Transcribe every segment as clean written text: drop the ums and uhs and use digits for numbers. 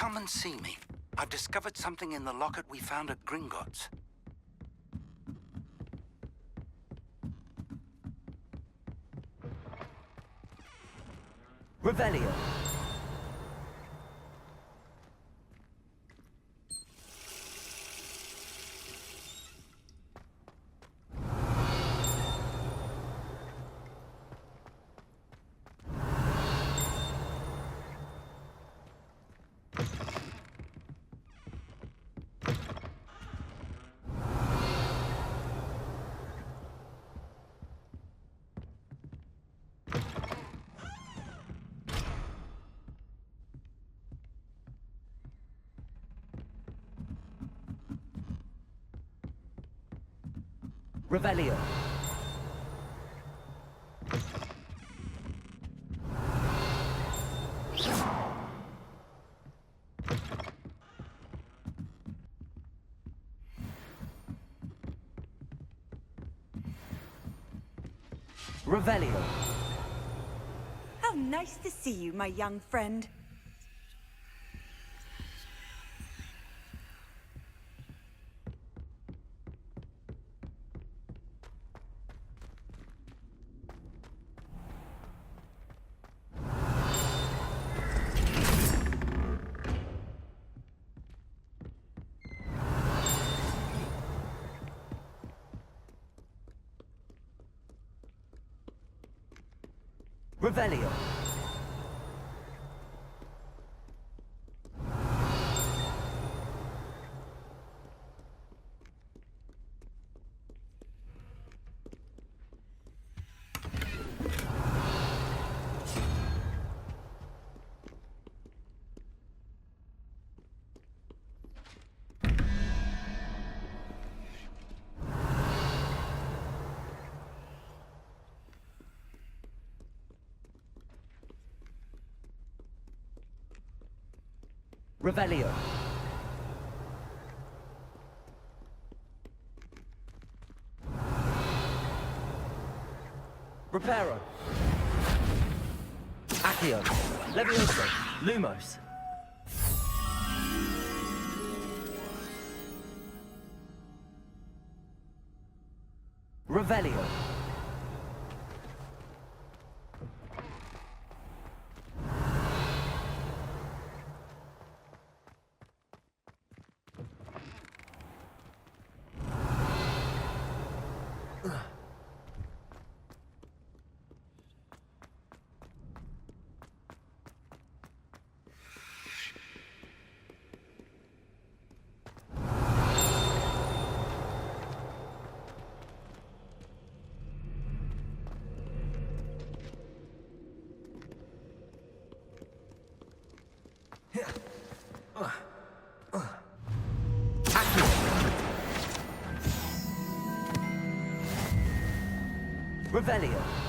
Come and see me. I've discovered something in the locket we found at Gringotts. Revelio. Revelio. Revelio. How nice to see you, my young friend. Revelio. Revelio. Reparo. Accio. Levioso. Lumos. Revelio. Revelio.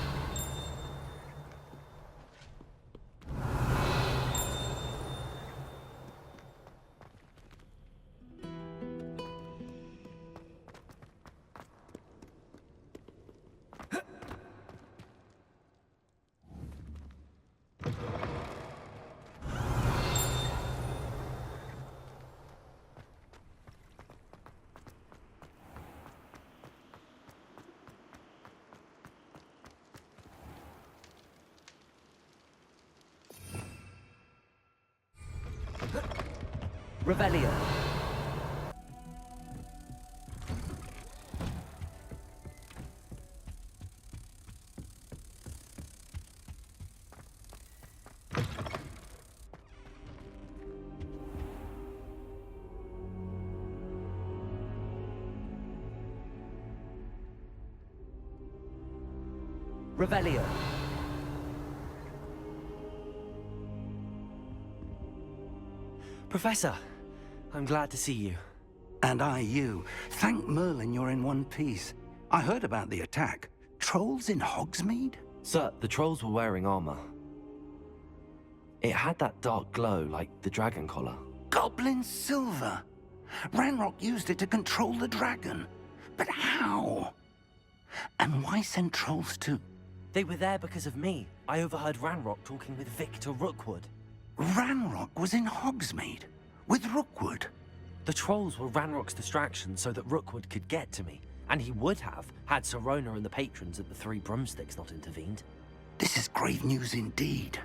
Revelio. Revelio. Professor, I'm glad to see you. And I you. Thank Merlin you're in one piece. I heard about the attack. Trolls in Hogsmeade? Sir, the trolls were wearing armor. It had that dark glow like the dragon collar. Goblin silver! Ranrock used it to control the dragon. But how? And why send trolls to... They were there because of me. I overheard Ranrock talking with Victor Rookwood. Ranrock was in Hogsmeade with Rookwood. The trolls were Ranrock's distraction so that Rookwood could get to me. And he would have, had Sirona and the patrons at the Three Broomsticks not intervened. This is grave news indeed.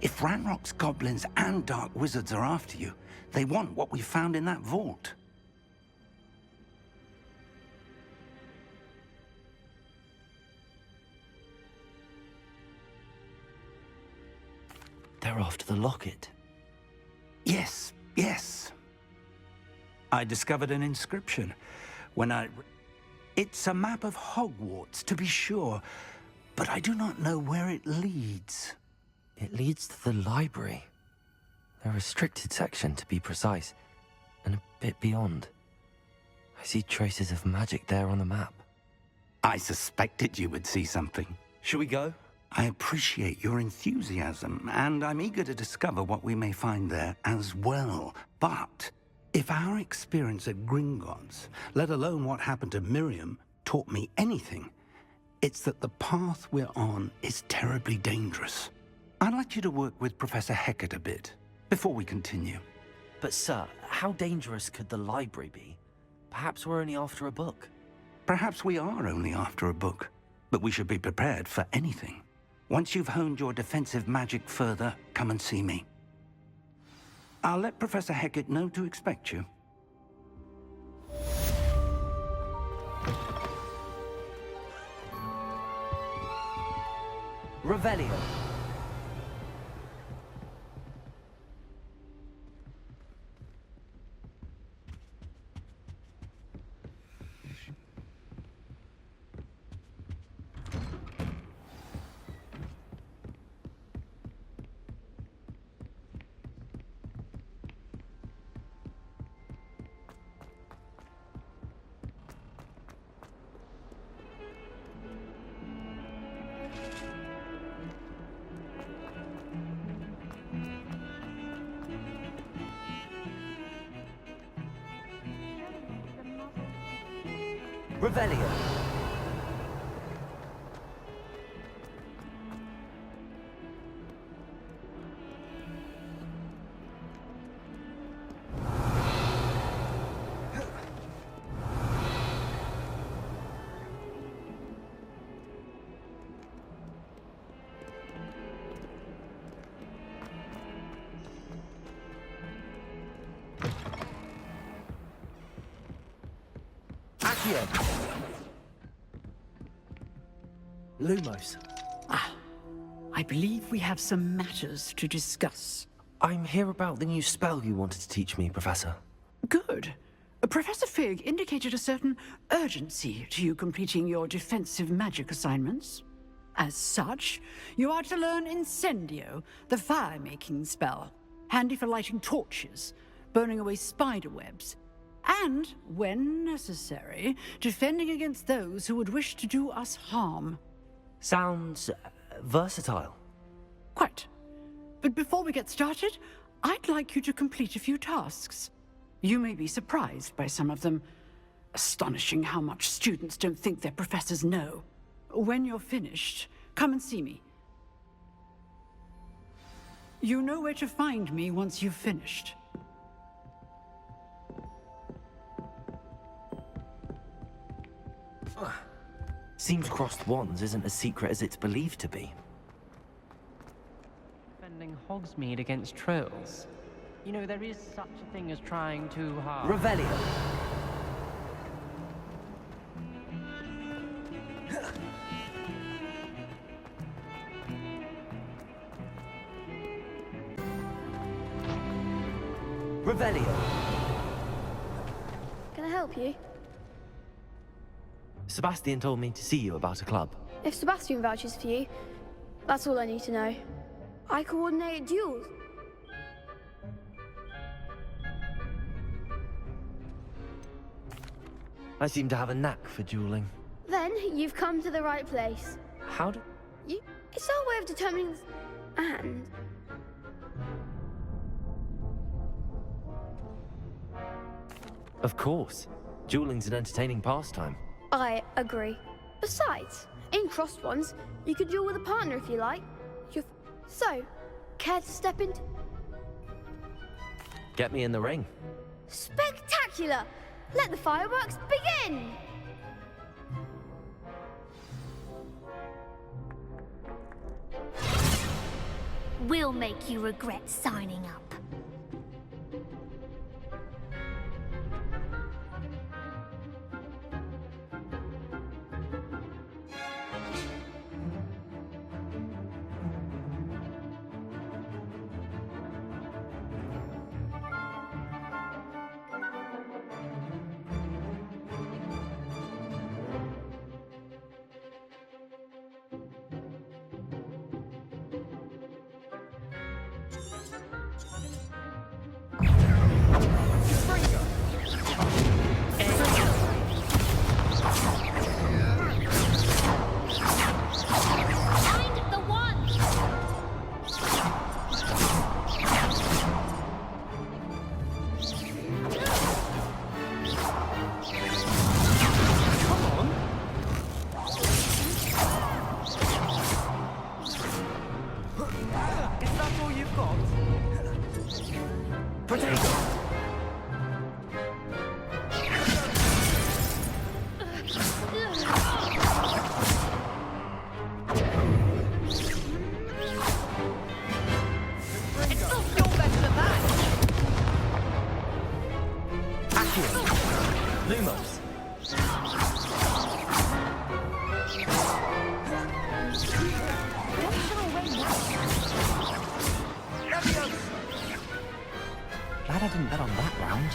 If Ranrock's goblins and dark wizards are after you, they want what we found in that vault. They're after the locket. Yes, yes. I discovered an inscription when It's a map of Hogwarts, to be sure, but I do not know where it leads. It leads to the library. A restricted section, to be precise, and a bit beyond. I see traces of magic there on the map. I suspected you would see something. Shall we go? I appreciate your enthusiasm, and I'm eager to discover what we may find there as well. But if our experience at Gringotts, let alone what happened to Miriam, taught me anything, it's that the path we're on is terribly dangerous. I'd like you to work with Professor Hecat a bit before we continue. But sir, how dangerous could the library be? Perhaps we're only after a book. Perhaps we are only after a book, but we should be prepared for anything. Once you've honed your defensive magic further, come and see me. I'll let Professor Hecat know to expect you. Revelio. Revelio. Accio. Lumos. I believe we have some matters to discuss. I'm here about the new spell you wanted to teach me, Professor. Good. Professor Fig indicated a certain urgency to you completing your defensive magic assignments. As such, you are to learn Incendio, the fire-making spell, handy for lighting torches, burning away spider webs, and, when necessary, defending against those who would wish to do us harm. Sounds versatile. Quite. But before we get started, I'd like you to complete a few tasks. You may be surprised by some of them. Astonishing how much students don't think their professors know. When you're finished, come and see me. You know where to find me once you've finished. Seems crossed wands isn't as secret as it's believed to be. Defending Hogsmeade against trolls. You know, there is such a thing as trying too hard. Revelio. Revelio. Can I help you? Sebastian told me to see you about a club. If Sebastian vouches for you, that's all I need to know. I coordinate duels. I seem to have a knack for dueling. Then you've come to the right place. How do... It's our way of determining... And... Of course. Dueling's an entertaining pastime. I agree. Besides, in crossed ones, you could duel with a partner if you like. So, care to step into... Get me in the ring. Spectacular! Let the fireworks begin! We'll make you regret signing up. Find the one! Is that all you've got? Potato! It's not your best than that! Accio! Lumos! What shall I wear now? Glad I didn't bet on that round.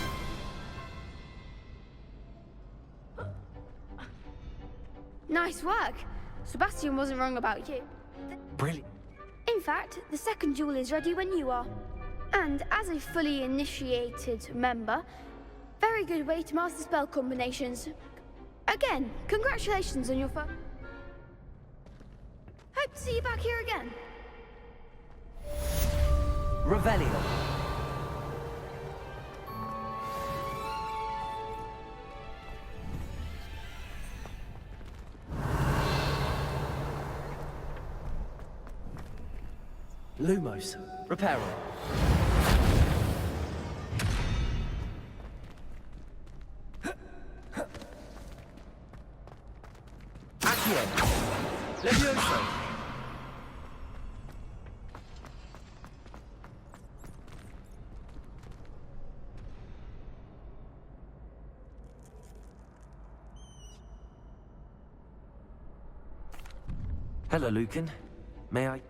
Nice work. Sebastian wasn't wrong about you. Brilliant. In fact, the second duel is ready when you are. And as a fully initiated member, very good way to master spell combinations. Again, congratulations on your first. Hope to see you back here again. Revelio. Lumos. Reparo. Accio. Levioso. Hello, Lucan. May I?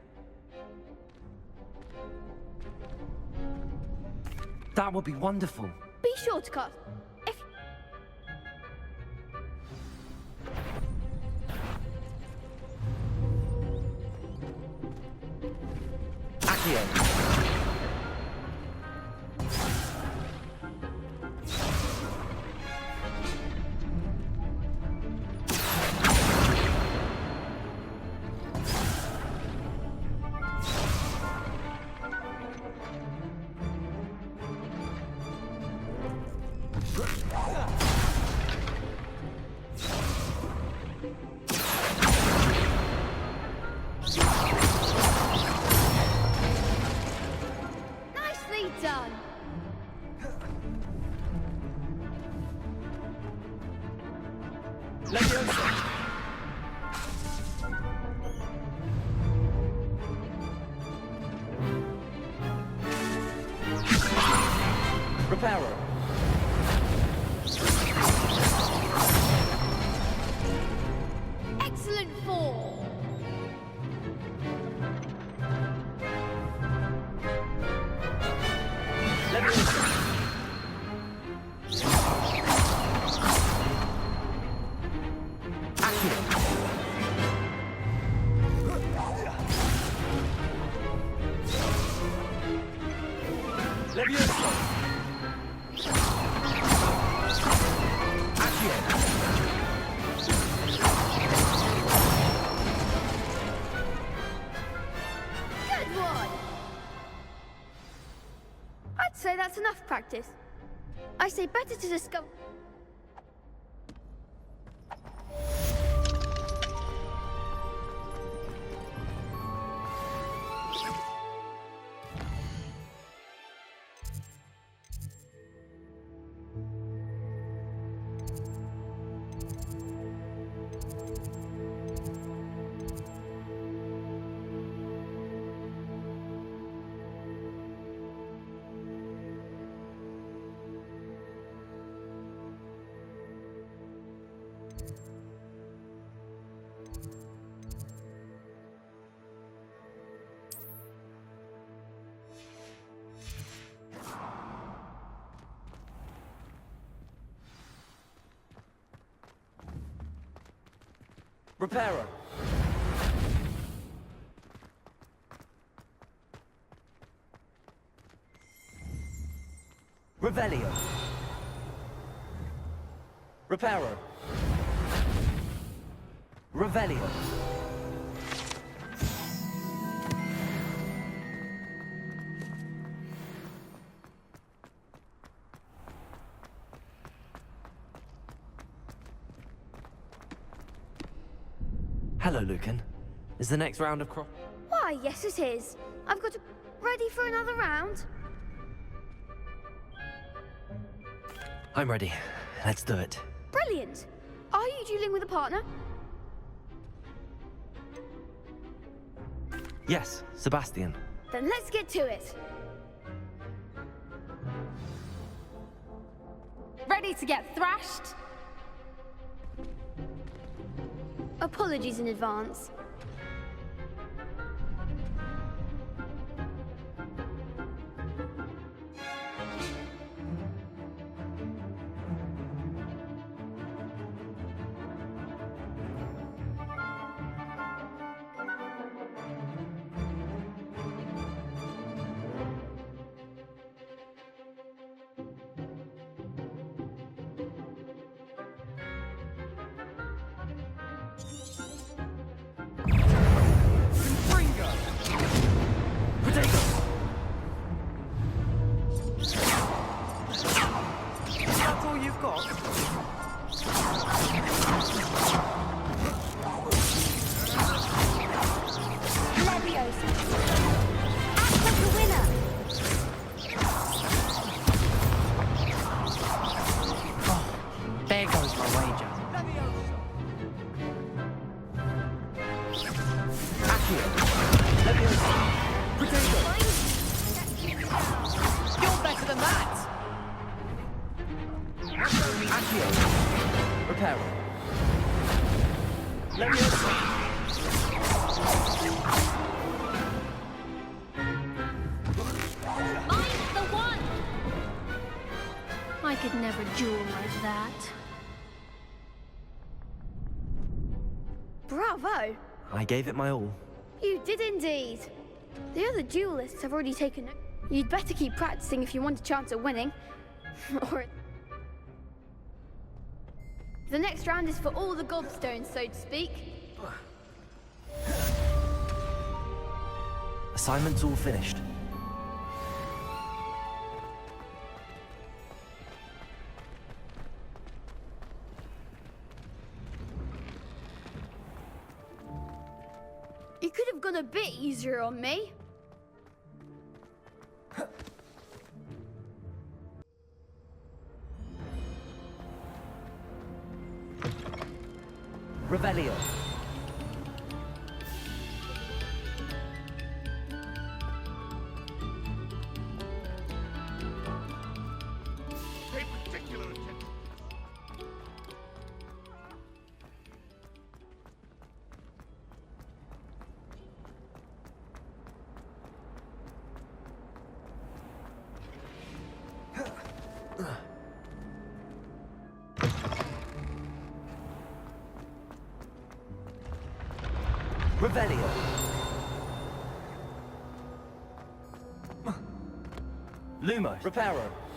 That would be wonderful. Be sure to cut. If Accio! nicely done. Levioso. Reparo. Excellent form. Levioso. Accio! Levioso. Accio! Good one. I'd say that's enough practice. I say better to discover. Reparo. Revelio. Reparo. Revelio. Hello, Lucan. Is the next round of Why, yes it is. I've got to... Ready for another round? I'm ready. Let's do it. Brilliant. Are you dueling with a partner? Yes, Sebastian. Then let's get to it. Ready to get thrashed? Apologies in advance. That's all you've got? Leviosa. Act like a winner. There goes my wager. Accio. Leviosa. Potato. You're better than that! Accio. Reparo. Leviosa. Mine's the one! I could never duel like that. Bravo. I gave it my all. You did indeed. The other duelists have already taken note. You'd better keep practicing if you want a chance at winning. Or... The next round is for all the gobstones, so to speak. Assignment's all finished. You could have gone a bit easier on me. Revelio. Pay particular attention. Revelio. Lumos. Reparo.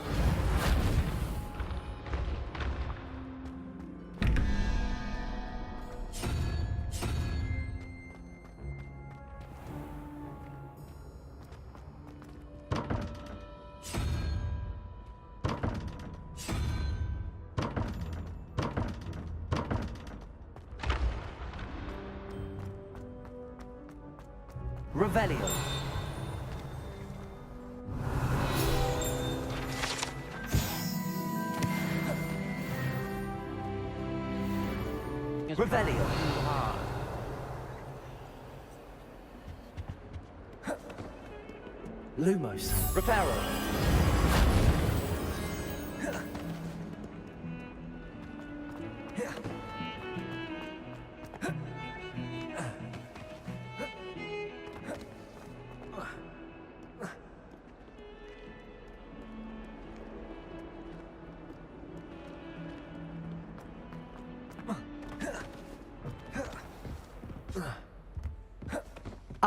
Revelio. Revelio. Lumos. Reparo.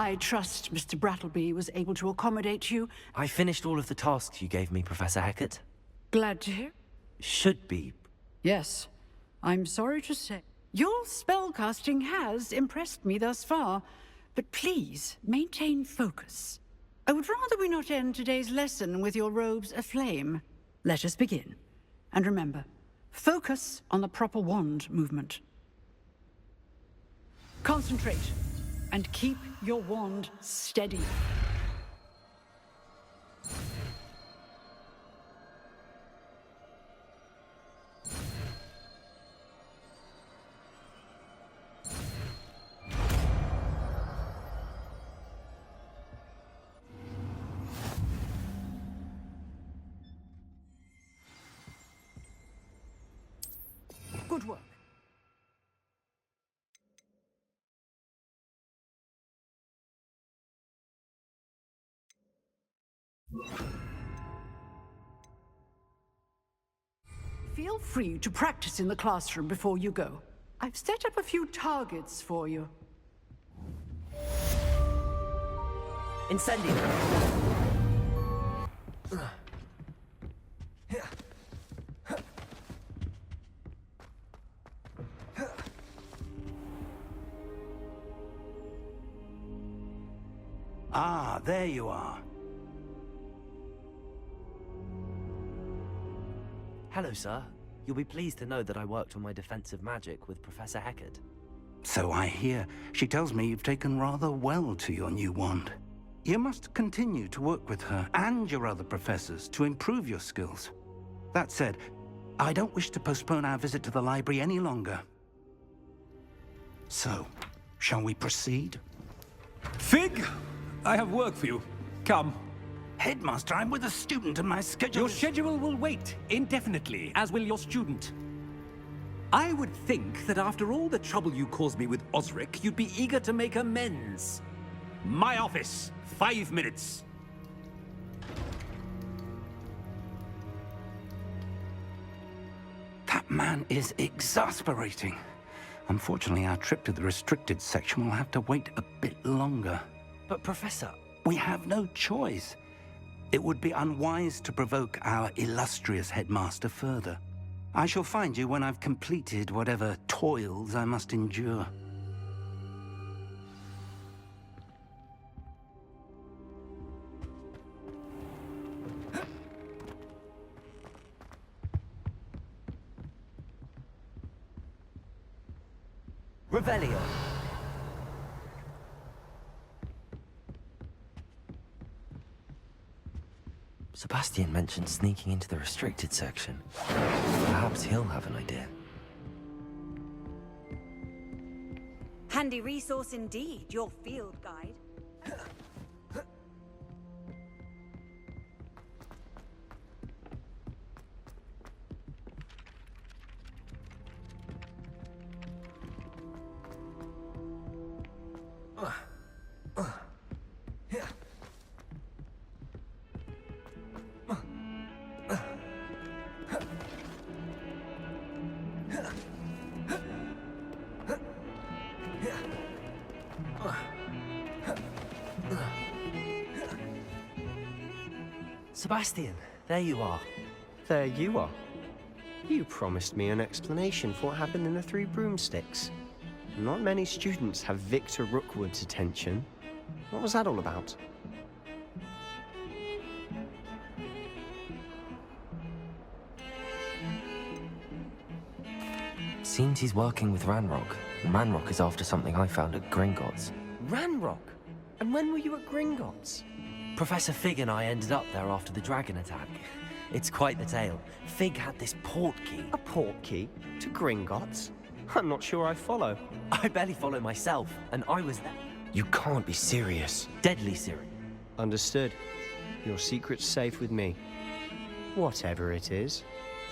I trust Mr. Brattleby was able to accommodate you. I finished all of the tasks you gave me, Professor Hecat. Glad to hear. Should be. Yes, I'm sorry to say. Your spellcasting has impressed me thus far, but please maintain focus. I would rather we not end today's lesson with your robes aflame. Let us begin. And remember, focus on the proper wand movement. Concentrate, and keep your wand steady. Good work. Feel free to practice in the classroom before you go. I've set up a few targets for you. Incendio. Ah, there you are. Hello, sir. You'll be pleased to know that I worked on my defensive magic with Professor Hecat. So I hear. She tells me you've taken rather well to your new wand. You must continue to work with her and your other professors to improve your skills. That said, I don't wish to postpone our visit to the library any longer. So, shall we proceed? Fig, I have work for you. Come. Headmaster, I'm with a student and my schedule Your is- schedule will wait indefinitely, as will your student. I would think that after all the trouble you caused me with Osric, you'd be eager to make amends. My office, 5 minutes. That man is exasperating. Unfortunately, our trip to the restricted section will have to wait a bit longer. But, Professor... We have no choice. It would be unwise to provoke our illustrious headmaster further. I shall find you when I've completed whatever toils I must endure. Revelio. Sebastian mentioned sneaking into the restricted section. Perhaps he'll have an idea. Handy resource indeed, your field guide. Sebastian, there you are. There you are. You promised me an explanation for what happened in the Three Broomsticks. Not many students have Victor Rookwood's attention. What was that all about? Seems he's working with Ranrock. Ranrock is after something I found at Gringotts. Ranrock? And when were you at Gringotts? Professor Fig and I ended up there after the dragon attack. It's quite the tale. Fig had this port key. A port key? To Gringotts? I'm not sure I follow. I barely follow myself, and I was there. You can't be serious. Deadly serious. Understood. Your secret's safe with me. Whatever it is.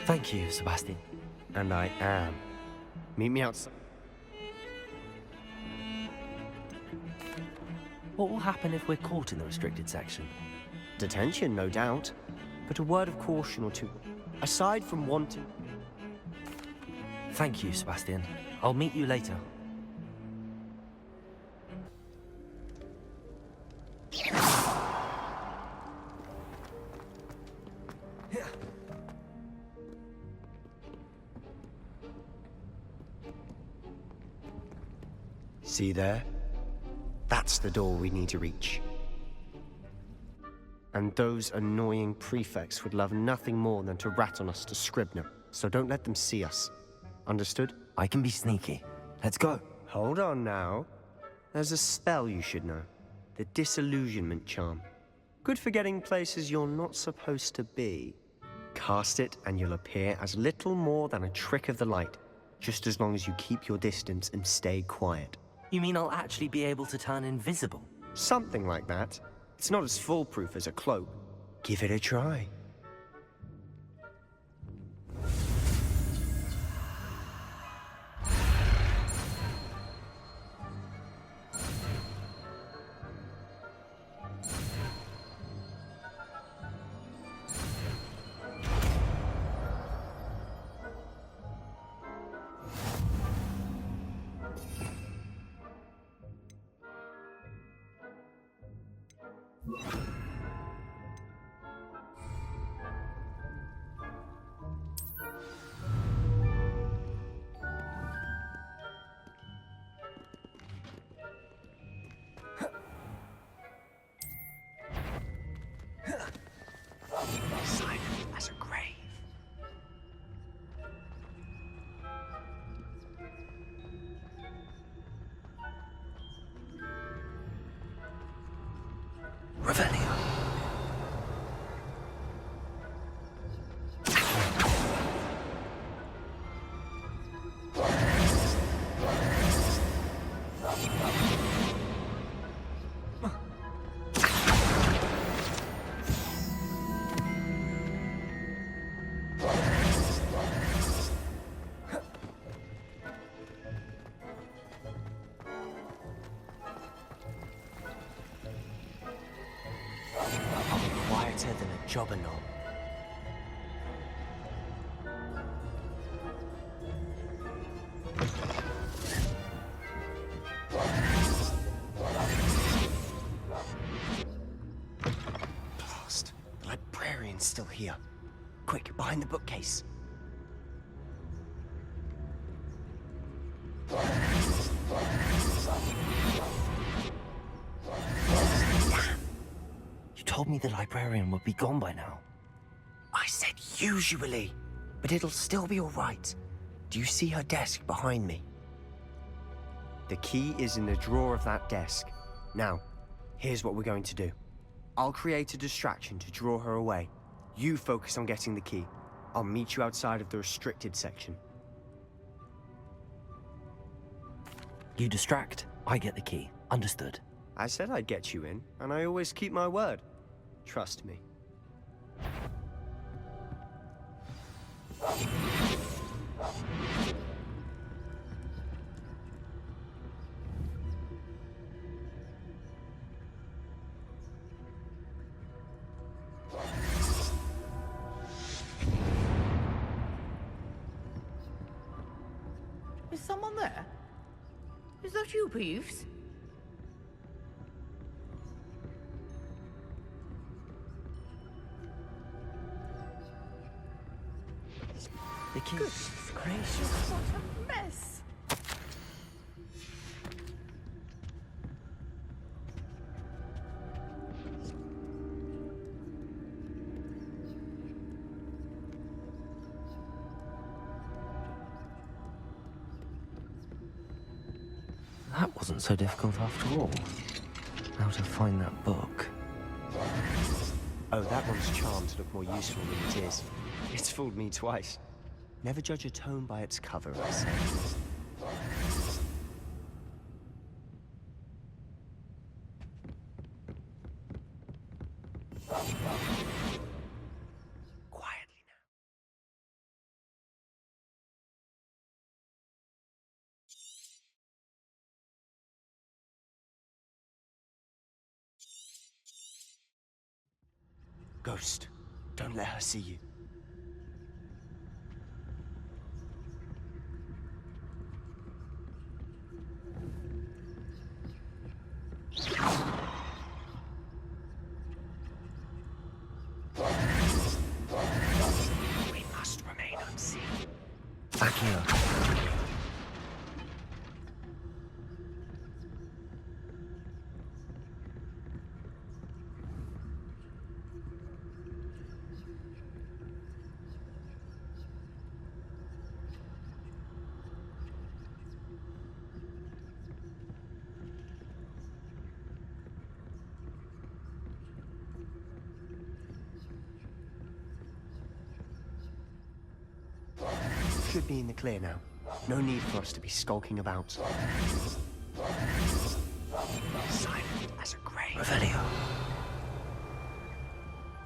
Thank you, Sebastian. And I am. Meet me outside. What will happen if we're caught in the restricted section? Detention, no doubt. But a word of caution or two. Aside from wanting... Thank you, Sebastian. I'll meet you later. See there? That's the door we need to reach. And those annoying prefects would love nothing more than to rat on us to Scribner, so don't let them see us. Understood? I can be sneaky. Let's go. Hold on now. There's a spell you should know. The Disillusionment Charm. Good for getting places you're not supposed to be. Cast it and you'll appear as little more than a trick of the light, just as long as you keep your distance and stay quiet. You mean I'll actually be able to turn invisible? Something like that. It's not as foolproof as a cloak. Give it a try. Quieter than a jobberknoll. Blast. The librarian's still here. Quick, behind the bookcase. You told me the librarian would be gone by now. I said usually, but it'll still be all right. Do you see her desk behind me? The key is in the drawer of that desk. Now, here's what we're going to do. I'll create a distraction to draw her away. You focus on getting the key. I'll meet you outside of the restricted section. You distract, I get the key. Understood. I said I'd get you in, and I always keep my word. Trust me. Is someone there? Is that you, Peeves? The key. Goodness gracious, what a mess! That wasn't so difficult after all. How to find that book. Oh, that one's charmed to look more useful than it is. It's fooled me twice. Never judge a tome by its cover, I say. Quietly now. Ghost, don't let her see you. We must remain unseen. Back here. should be in the clear now. No need for us to be skulking about. Silent as a grave. Revelio.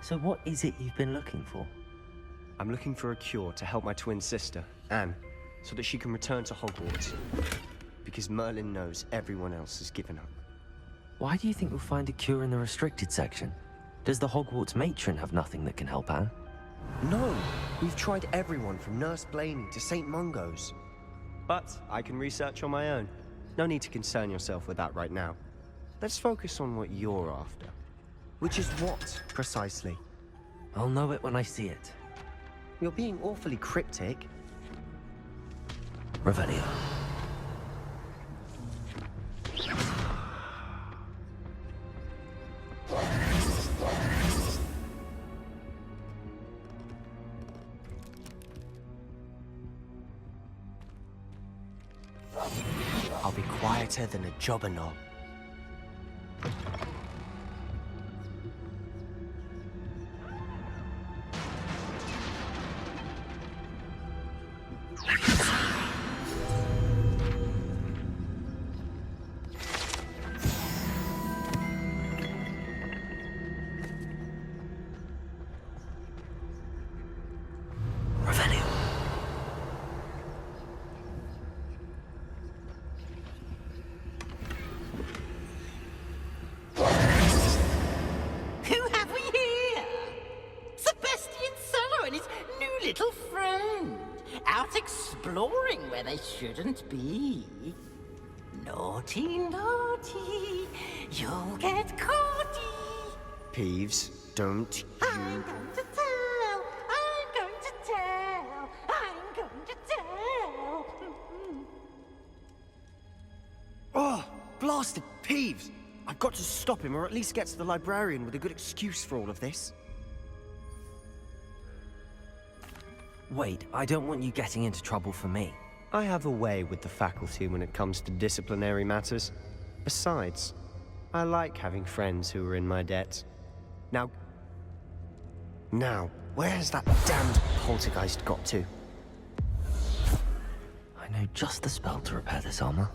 So what is it you've been looking for? I'm looking for a cure to help my twin sister, Anne, so that she can return to Hogwarts. Because Merlin knows everyone else has given up. Why do you think we'll find a cure in the restricted section? Does the Hogwarts matron have nothing that can help Anne? No! We've tried everyone from Nurse Blaney to St. Mungo's. But I can research on my own. No need to concern yourself with that right now. Let's focus on what you're after. Which is what, precisely? I'll know it when I see it. You're being awfully cryptic. Revelio. I'll be quieter than a jobberknoll. Little friend, out exploring where they shouldn't be. Naughty, naughty, you'll get caughty. Peeves, don't you... I'm going to tell, I'm going to tell, I'm going to tell. Oh, blasted Peeves! I've got to stop him, or at least get to the librarian with a good excuse for all of this. Wait, I don't want you getting into trouble for me. I have a way with the faculty when it comes to disciplinary matters. Besides, I like having friends who are in my debt. Now, where's that damned poltergeist got to? I know just the spell to repair this armor.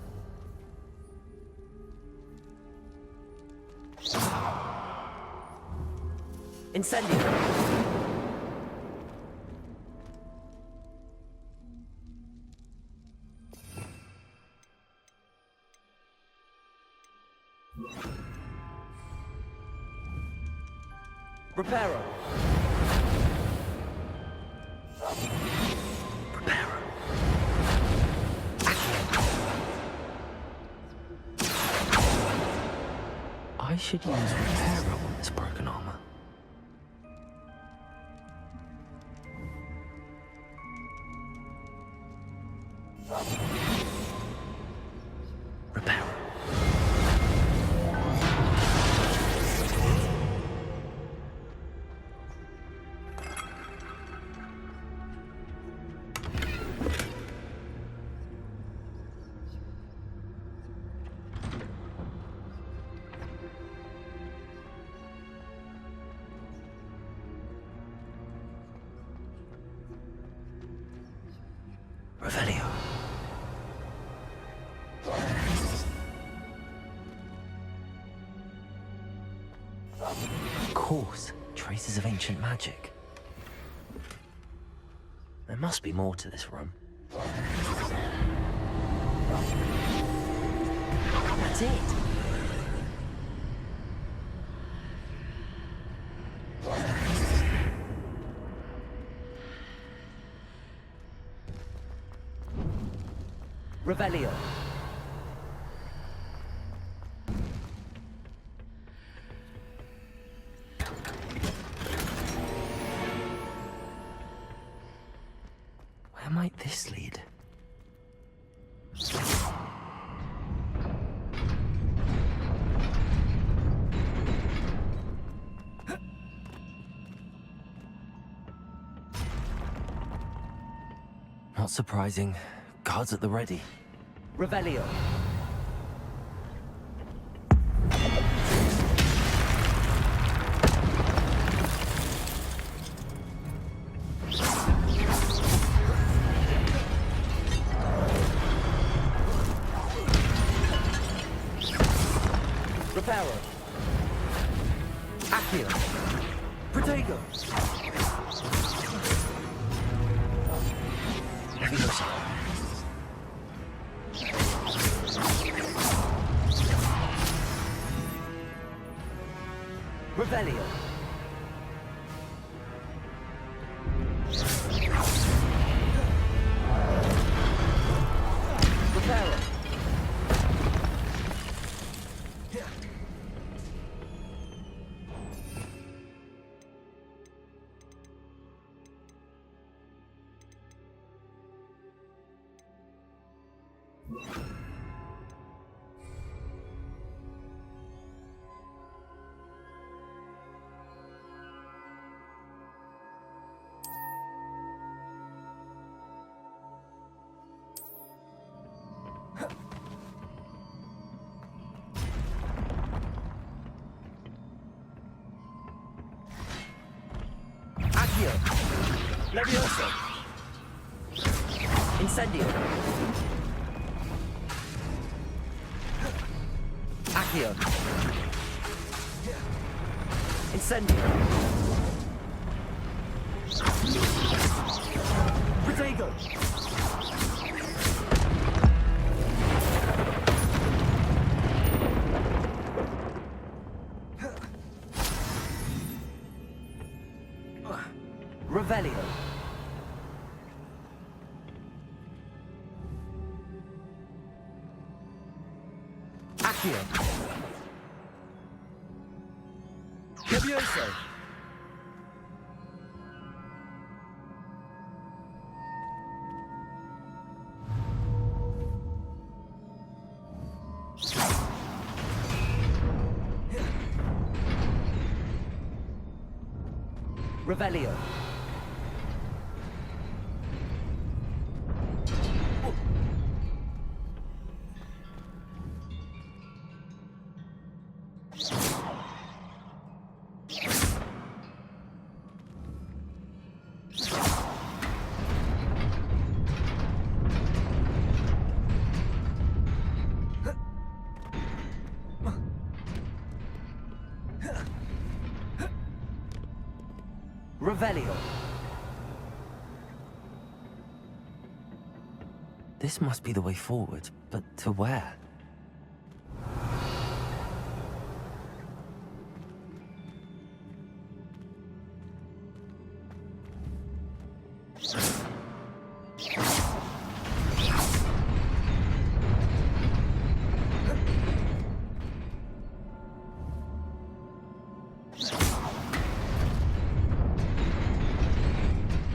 Incendio! Reparo! Reparo! I should use Reparo on this broken armor. Reparo. Revelio. Of course, traces of ancient magic. There must be more to this room. That's it. Revelio. Where might this lead? Not surprising. Guards at the ready. Revelio. Accio. Protego. Leviosa. Revelio. Reparo. Accio. Levioso. Incendio. Accio. Incendio. Protego. Revelio. Accio. Levioso. Revelio. Revelio. This must be the way forward, but to where?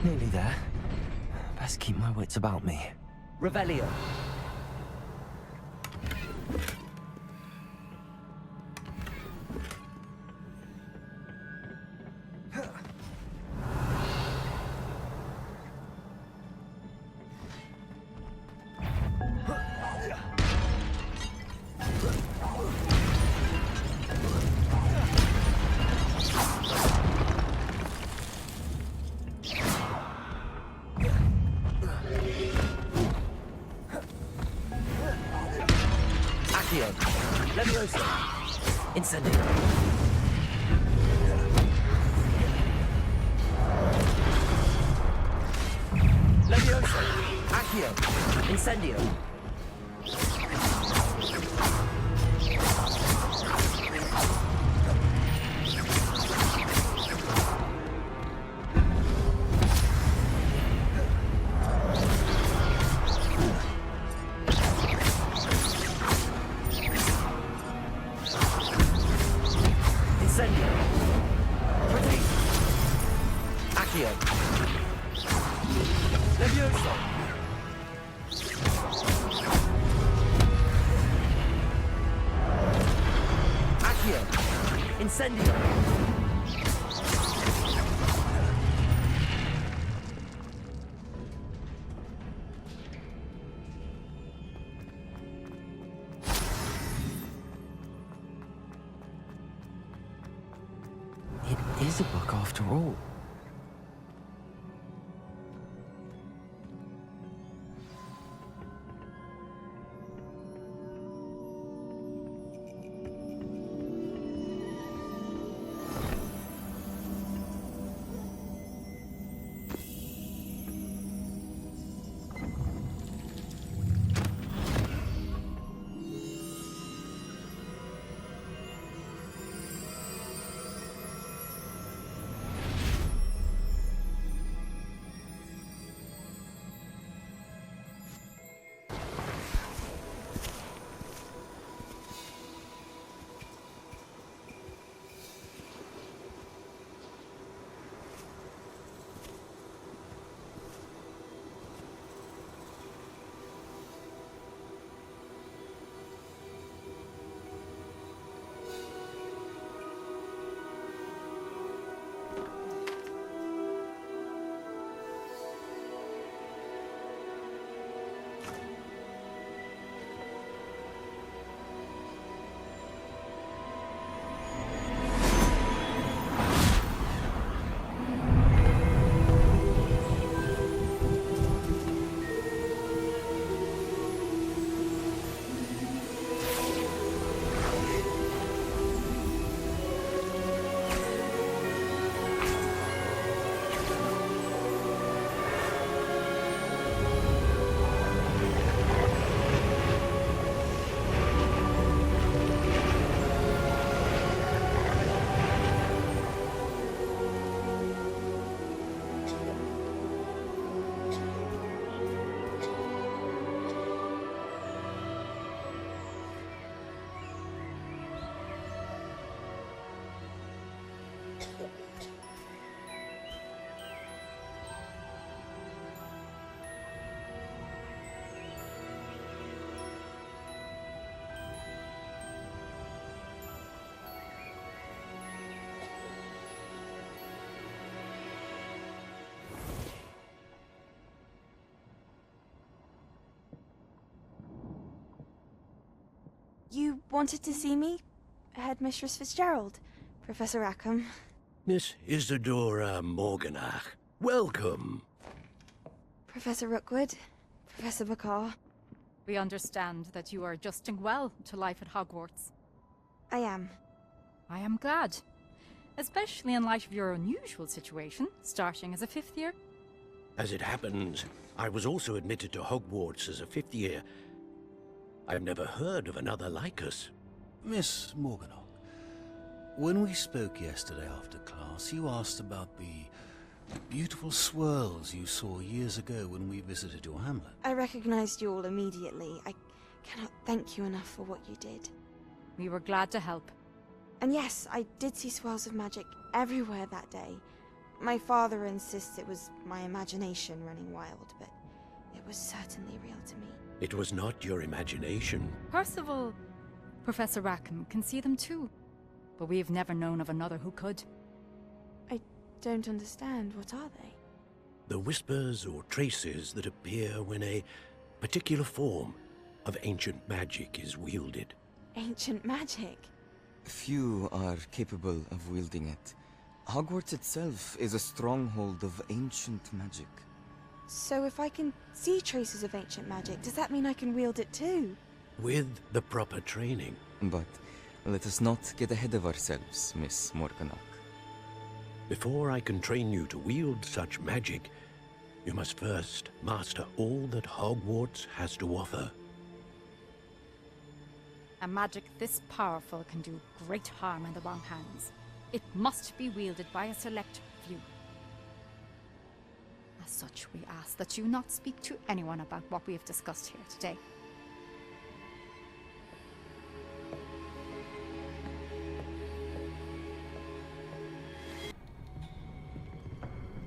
Nearly there. Best keep my wits about me. Revelio. Accio. Levioso. Incendio. Levioso. Accio. Incendio. Incendio. Protego. Accio. Levioso. Accio. Incendio. It is a book after all. wanted to see me? Headmistress Fitzgerald, Professor Rackham. Miss Isadora Morganach, welcome. Professor Rookwood, Professor Bakar. We understand that you are adjusting well to life at Hogwarts. I am. I am glad. Especially in light of your unusual situation, starting as a fifth year. As it happens, I was also admitted to Hogwarts as a fifth year. I've never heard of another like us. Miss Morganach, when we spoke yesterday after class, you asked about the beautiful swirls you saw years ago when we visited your hamlet. I recognized you all immediately. I cannot thank you enough for what you did. We were glad to help. And yes, I did see swirls of magic everywhere that day. My father insists it was my imagination running wild, but it was certainly real to me. It was not your imagination. Percival, Professor Rackham can see them too. But we have never known of another who could. I don't understand. What are they? The whispers or traces that appear when a particular form of ancient magic is wielded. Ancient magic? Few are capable of wielding it. Hogwarts itself is a stronghold of ancient magic. So if I can see traces of ancient magic, does that mean I can wield it too? With the proper training. But let us not get ahead of ourselves, Miss Morganach. Before I can train you to wield such magic, you must first master all that Hogwarts has to offer. A magic this powerful can do great harm in the wrong hands. It must be wielded by a select few. As such, we ask that you not speak to anyone about what we have discussed here today.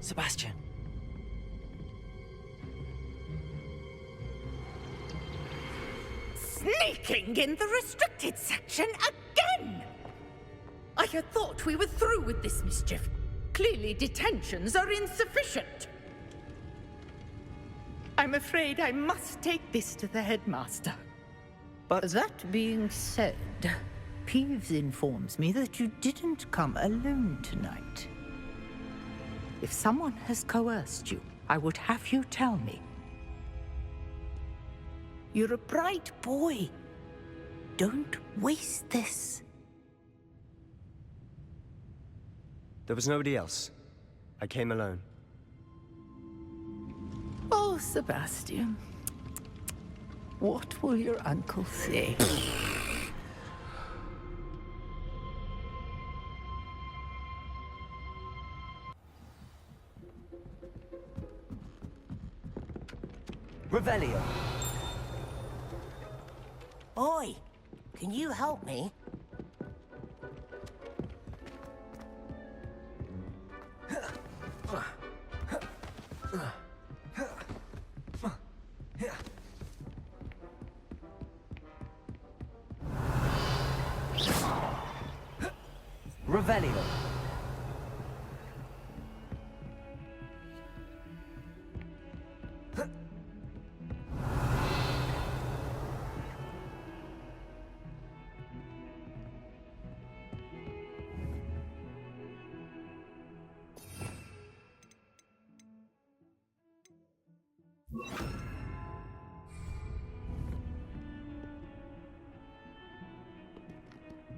Sebastian. Sneaking in the restricted section again! I had thought we were through with this mischief. Clearly detentions are insufficient. I'm afraid I must take this to the headmaster. But that being said, Peeves informs me that you didn't come alone tonight. If someone has coerced you, I would have you tell me. You're a bright boy. Don't waste this. There was nobody else. I came alone. Oh, Sebastian. What will your uncle say? Revelio. Oi, can you help me? Revelio.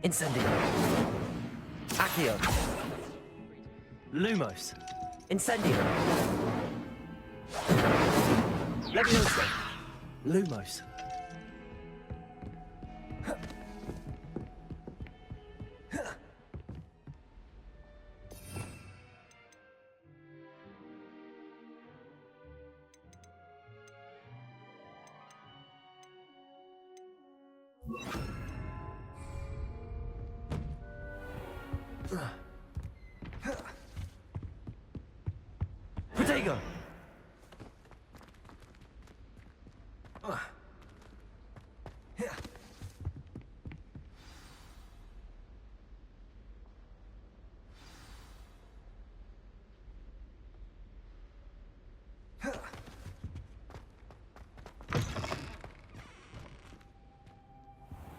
Incendio. Accio. Lumos. Incendio. Leviosa. Lumos. Protego!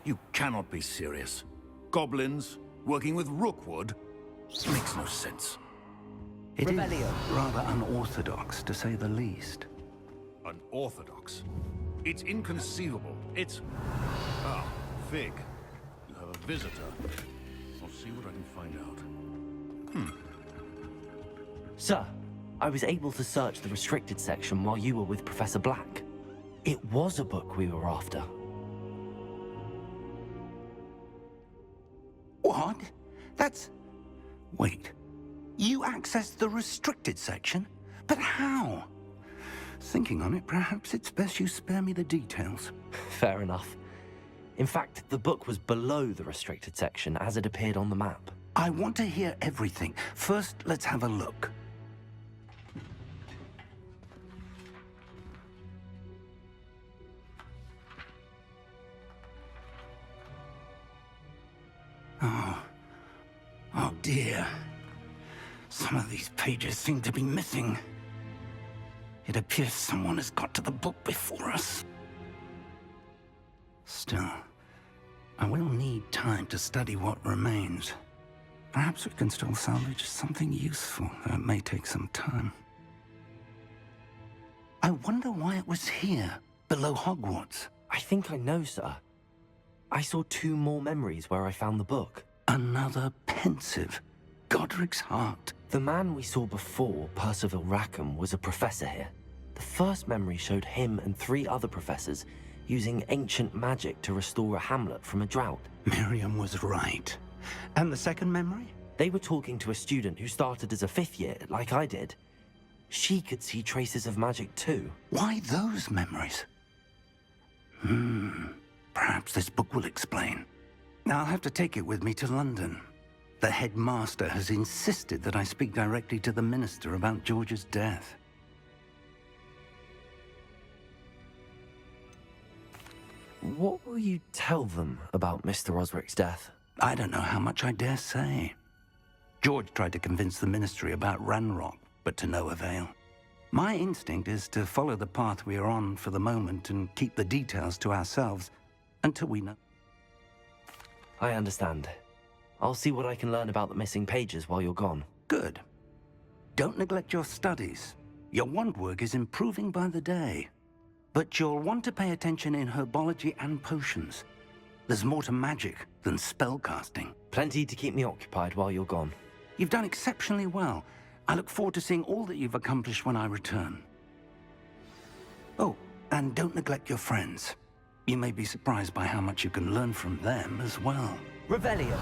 You cannot be serious. Goblins working with Rookwood? Makes no sense. It is Revelio. rather unorthodox, to say the least. Unorthodox? It's inconceivable. It's... Ah, Fig. You have a visitor. I'll see what I can find out. Sir, I was able to search the restricted section while you were with Professor Black. It was a book we were after. What? That's... Wait. You accessed the restricted section? But how? Thinking on it, perhaps it's best you spare me the details. Fair enough. In fact, the book was below the restricted section as it appeared on the map. I want to hear everything. First, let's have a look. Oh dear. Some of these pages seem to be missing. It appears someone has got to the book before us. Still, I will need time to study what remains. Perhaps we can still salvage something useful, though it may take some time. I wonder why it was here, below Hogwarts. I think I know, sir. I saw 2 more memories where I found the book. Another pensive. Godric's heart. The man we saw before, Percival Rackham, was a professor here. The first memory showed him and 3 other professors using ancient magic to restore a hamlet from a drought. Miriam was right. And the second memory? They were talking to a student who started as a 5th year, like I did. She could see traces of magic too. Why those memories? Perhaps this book will explain. I'll have to take it with me to London. The headmaster has insisted that I speak directly to the minister about George's death. What will you tell them about Mr. Osric's death? I don't know how much I dare say. George tried to convince the ministry about Ranrock, but to no avail. My instinct is to follow the path we are on for the moment and keep the details to ourselves until we know. I understand. I'll see what I can learn about the missing pages while you're gone. Good. Don't neglect your studies. Your wand work is improving by the day. But you'll want to pay attention in herbology and potions. There's more to magic than spellcasting. Plenty to keep me occupied while you're gone. You've done exceptionally well. I look forward to seeing all that you've accomplished when I return. Oh, and don't neglect your friends. You may be surprised by how much you can learn from them as well. Revelio.